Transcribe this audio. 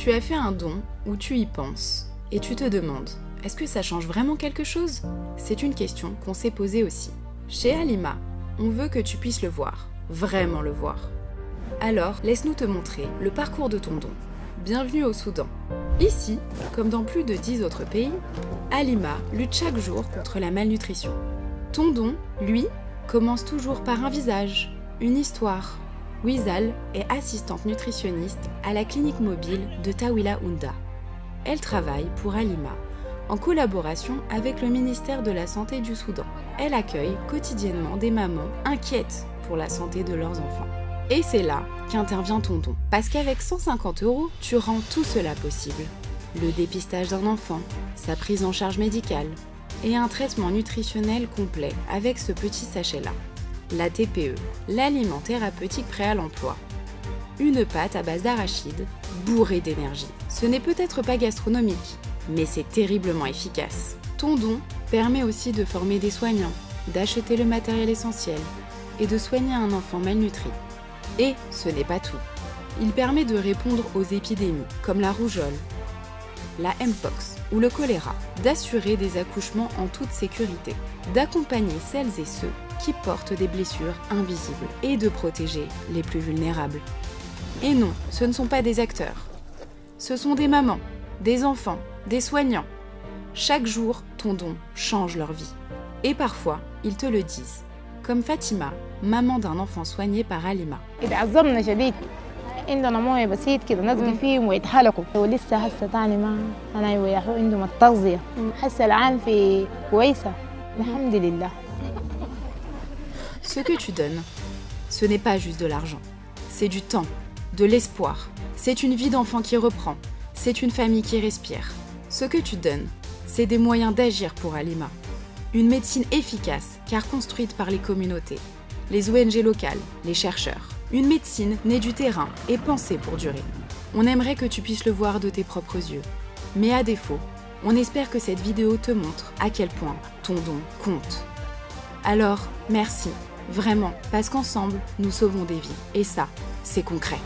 Tu as fait un don ou tu y penses et tu te demandes, est-ce que ça change vraiment quelque chose? C'est une question qu'on s'est posée aussi. Chez Halima, on veut que tu puisses le voir, vraiment le voir. Alors, laisse-nous te montrer le parcours de ton don. Bienvenue au Soudan. Ici, comme dans plus de 10 autres pays, Halima lutte chaque jour contre la malnutrition. Ton don, lui, commence toujours par un visage, une histoire. Wizal est assistante nutritionniste à la clinique mobile de Tawila Ounda. Elle travaille pour Halima en collaboration avec le ministère de la Santé du Soudan. Elle accueille quotidiennement des mamans inquiètes pour la santé de leurs enfants. Et c'est là qu'intervient ton don. Parce qu'avec 150 €, tu rends tout cela possible. Le dépistage d'un enfant, sa prise en charge médicale et un traitement nutritionnel complet avec ce petit sachet-là. La TPE, l'aliment thérapeutique prêt à l'emploi. Une pâte à base d'arachide, bourrée d'énergie. Ce n'est peut-être pas gastronomique, mais c'est terriblement efficace. Ton don permet aussi de former des soignants, d'acheter le matériel essentiel et de soigner un enfant malnutri. Et ce n'est pas tout. Il permet de répondre aux épidémies comme la rougeole, la Mpox ou le choléra, d'assurer des accouchements en toute sécurité, d'accompagner celles et ceux qui portent des blessures invisibles et de protéger les plus vulnérables. Et non, ce ne sont pas des acteurs. Ce sont des mamans, des enfants, des soignants. Chaque jour, ton don change leur vie. Et parfois, ils te le disent. Comme Fatima, maman d'un enfant soigné par Halima. عندنا مويه بسيط كده نسقي فيهم ويتحلقوا ولسه هسه تاني ما انا وياهم عندهم التغذيه هسه العالم في كويسه الحمد لله. Ce que tu donnes, ce n'est pas juste de l'argent, c'est du temps, de l'espoir, c'est une vie d'enfant qui reprend, c'est une famille qui respire. Ce que tu donnes, c'est des moyens d'agir pour Halima. Une médecine efficace car construite par les communautés, les ONG locales, les chercheurs. Une médecine née du terrain et pensée pour durer. On aimerait que tu puisses le voir de tes propres yeux. Mais à défaut, on espère que cette vidéo te montre à quel point ton don compte. Alors, merci, vraiment, parce qu'ensemble, nous sauvons des vies. Et ça, c'est concret.